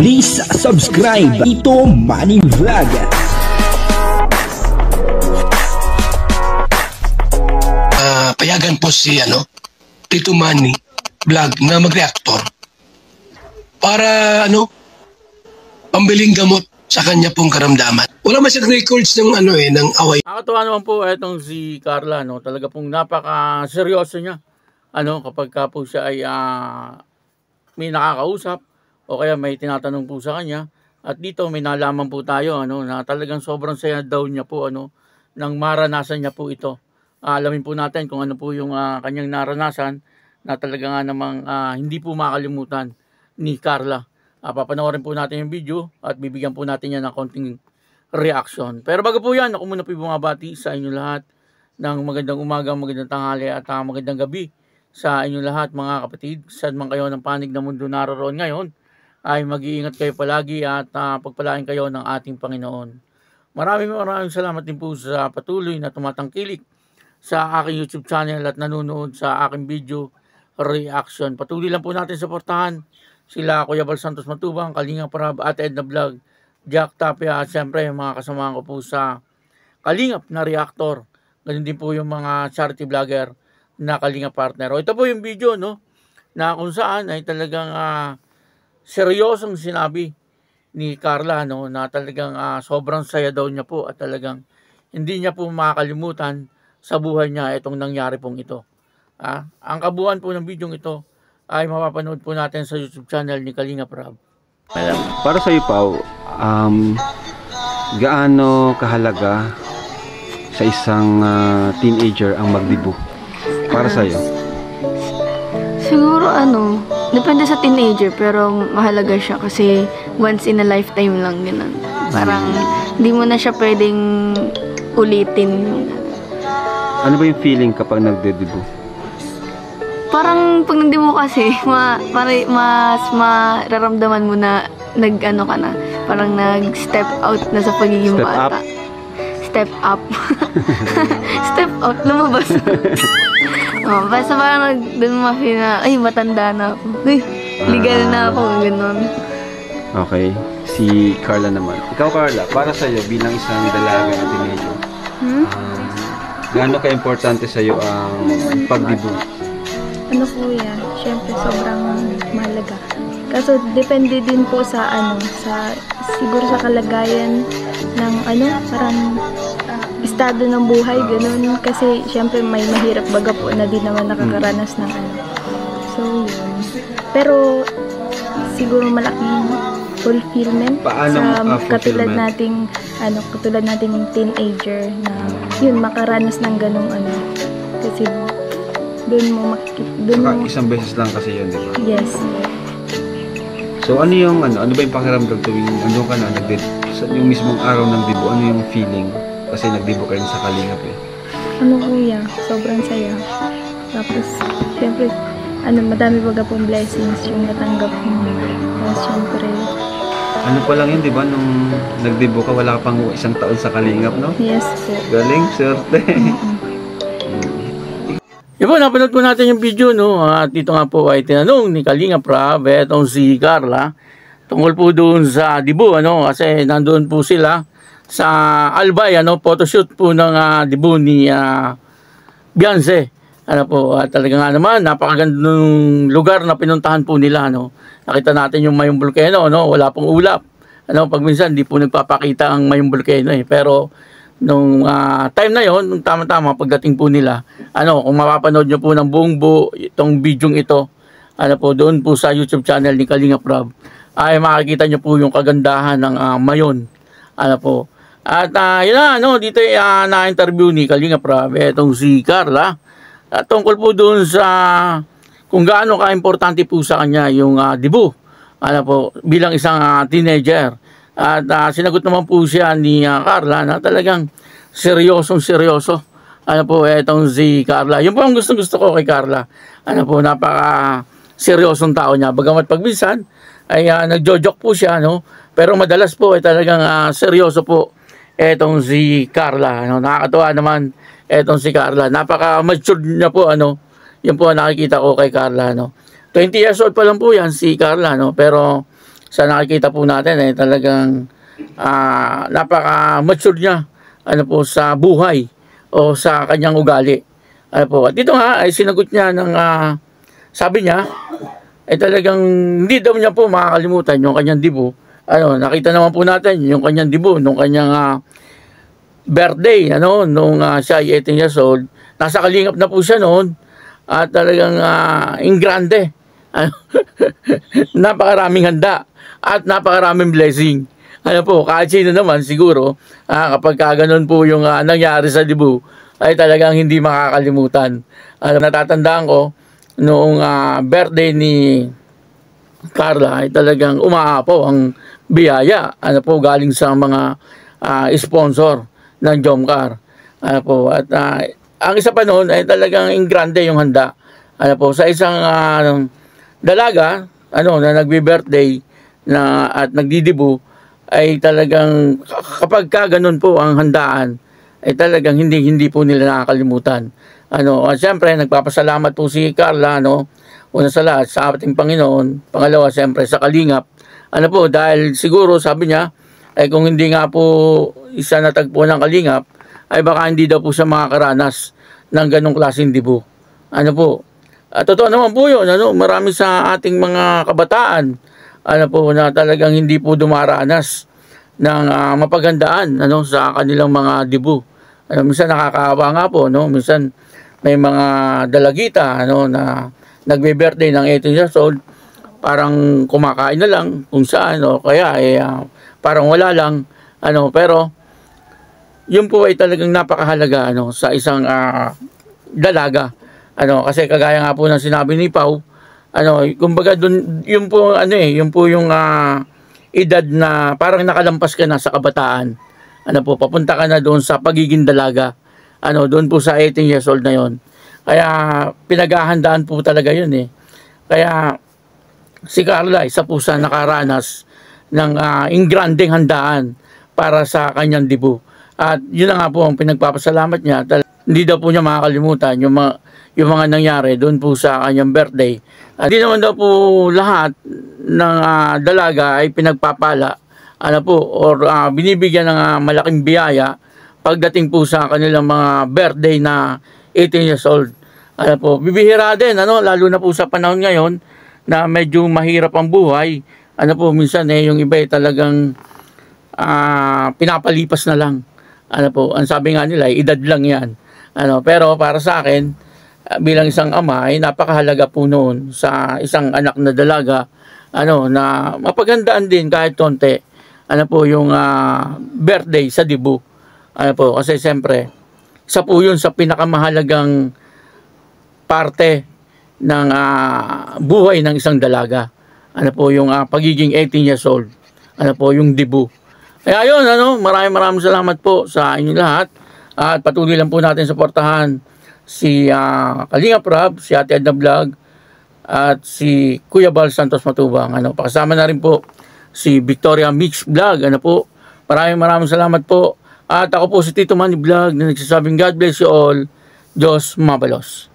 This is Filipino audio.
Please subscribe Tito Manny Vlog. Payagan po si Tito Manny Vlog na mag-reactor para pambiling gamot sa kanya pong karamdaman. Wala man siyang records ng ng away. Nakakatuwa naman po itong si Carla, talaga pong napaka-seryoso niya. Kapag ka po siya ay may nakakausap o kaya may tinatanong po sa kanya. At dito may nalaman po tayo na talagang sobrang saya daw niya po nang maranasan niya po ito. Alamin po natin kung ano po yung kanyang naranasan na talaga nga namang hindi po makalimutan ni Carla. Papanoorin po natin yung video at bibigyan po natin yan ng konting reaction. Pero bago po yan, ako muna po bumabati sa inyo lahat ng magandang umaga, magandang tanghali at magandang gabi sa inyo lahat mga kapatid. Saan man kayo ng panig na mundo naroon ngayon, ay mag-iingat kayo palagi at pagpalain kayo ng ating Panginoon. Maraming salamat din po sa patuloy na tumatangkilik sa aking YouTube channel at nanonood sa aking video reaction. Patuloy lang po natin suportahan sila Kuya Bal Santos Matubang, Kalinga Prab at Edna Vlog, Jack Tapia at siyempre yung mga kasamahan ko po sa Kalingap na Reactor. Ganun din po yung mga charity vlogger na Kalinga partner. Ito po yung video na kung saan ay talagang seryosong sinabi ni Carla na talagang sobrang saya daw niya po at talagang hindi niya po makakalimutan sa buhay niya itong nangyari pong ito. Ang kabuuan po ng video ito ay mapapanood po natin sa YouTube channel ni Kalinga Prab. Para sa iyo, Pao, gaano kahalaga sa isang teenager ang magdibu? Para sa iyo? Siguro depende sa teenager pero mahalaga siya kasi once in a lifetime lang ganun. Parang hindi mo na siya pwedeng ulitin. Ano ba yung feeling kapag nagde-debut? Parang pag nagdemo kasi mas mararamdaman mo na ka na. Parang nag-step out na sa pagiging bata. Step up. Step out, lumabas. Basta parang doon ma-feel na, ay, matanda na ako. Ay, legal na ako, gano'n. Okay. Si Carla naman. Ikaw, Carla, para sa'yo, bilang isang dalaga na teenager, gaano ka-importante sa'yo ang pag-debut? Kuya, syempre sobrang mahalaga. Kaso depende din po sa siguro sa kalagayan ng parang estado ng buhay, ganun. Kasi syempre may mahirap baga po na di naman nakakaranas ng So yun. Pero siguro malaking fulfillment sa katulad nating teenager na yun makaranas ng ganung kasi doon mo isang beses lang kasi yun, di ba? Yes. So ano ba yung pakiramdam tuwing andun ka na yung mismong araw ng debut, ano yung feeling? Kasi nag-debut kayo sa Kalingap Kuya, sobrang saya. Tapos syempre madami baga pong blessings yung natanggap mo. Tapos syempre pa lang yun, di ba? Nung nag-debut ka, wala ka pang isang taon sa Kalingap, no? Yes po. Galing, swerte. Ipo, napanood po natin yung video, at dito nga po ay tinanong ni Kalinga Prab, itong si Carla, tungkol po doon sa debut, kasi nandoon po sila sa Albay, photoshoot po ng debut ni Beyonce. Talaga nga naman, napakaganda ng lugar na pinuntahan po nila, Nakita natin yung Mayong Volcano, wala pong ulap. Pag minsan, di po nagpapakita ang Mayong Volcano, pero nung time na yon, nung tama-tama pagdating po nila, kung mapapanood nyo po ng buong itong bidyong ito, doon po sa YouTube channel ni Kalinga Prab, ay makikita nyo po yung kagandahan ng Mayon. At yun dito na-interview ni Kalinga Prab, itong si Carla, tungkol po doon sa kung gaano ka-importante po sa kanya yung debut, bilang isang teenager. At sinagot naman po siya ni Carla na talagang seryoso. Etong si Carla. Yun po ang gusto ko kay Carla. Napaka-seryosong tao niya. Bagamat pagminsan ay nagjo-joke po siya, pero madalas po ay talagang seryoso po etong si Carla. Nakakatuwa naman etong si Carla. Napaka-mature niya po, Yan po ang nakikita ko kay Carla. 20 years old pa lang po yan si Carla, pero sa nakikita po natin talagang napaka-mature niya po sa buhay o sa kanyang ugali. Po. At dito nga ay sinagot niya ng sabi niya talagang hindi daw niya po makakalimutan yung kanyang dibo. Nakita naman po natin yung kanyang dibo nung kanyang birthday nung siya ay 18 years old. Nasa Kalingap na po siya noon at talagang in grande. Napakaraming handa at napakaraming blessing. Po, kahit sino naman siguro kapag ganoon po yung nangyari sa dibo ay talagang hindi makakalimutan. Natatandaan ko noong birthday ni Carla ay talagang umaapaw ang biyaya po galing sa mga sponsor ng Jomcar. Po, at ang isa pa noon ay talagang in grande yung handa. Po, sa isang dalaga na nagbi-birthday at nagdidibo ay talagang kapag ganun po ang handaan ay talagang hindi po nila nakakalimutan. At siyempre nagpapasalamat po si Carla una sa lahat sa ating Panginoon, pangalawa siyempre sa Kalingap. Po, dahil siguro sabi niya ay kung hindi nga po isa natagpo ng Kalingap ay baka hindi daw po siya makakaranas ng ganong klaseng dibo. Po, totoo naman po yun. Marami sa ating mga kabataan po na talagang hindi po dumaranas ng mapagandaan sa kanilang mga dibo. Minsan nakakaawa nga po, minsan may mga dalagita na nagbe-birthday ng 18 years old, parang kumakain na lang kung saan kaya parang wala lang pero yun po ay talagang napakahalaga sa isang dalaga. Kasi kagaya nga po ng sinabi ni Pau, kumbaga dun yun po yung edad na parang nakalampas ka na sa kabataan. Papunta ka na doon sa pagiging dalaga. Doon po sa 18 years old na yon. Kaya pinaghahandaan po talaga yun Kaya si Carla isa po sa nakaranas ng ingranding handaan para sa kanyang dibo. At yun na nga po ang pinagpapasalamat niya. Hindi daw po niya makakalimutan yung mga nangyari doon po sa kanyang birthday. Hindi naman daw po lahat ng dalaga ay pinagpapala or binibigyan ng malaking biyaya pagdating po sa kanilang mga birthday na 18 years old. Po, bibihira din lalo na po sa panahon ngayon na medyo mahirap ang buhay. Po, minsan yung iba ay talagang pinapalipas na lang. Po, ang sabi nga nila edad lang yan. Pero para sa akin bilang isang ama ay napakahalaga po noon sa isang anak na dalaga na mapagandaan din kahit konti po yung birthday sa dibo. Po, kasi siyempre isa po yun sa pinakamahalagang parte ng buhay ng isang dalaga. Po yung pagiging 18 years old. Po yung dibo. Kaya yun, maraming salamat po sa inyo lahat. At patuloy lang po natin suportahan si Kalingap Rab, si Ate Edna Vlog, at si Kuya Bal Santos Matubang. Pakasama na rin po si Victoria Mix Vlog. Po, maraming salamat po. At ako po si Tito Manny Vlog na nagsasabing God bless you all. Diyos mabalos.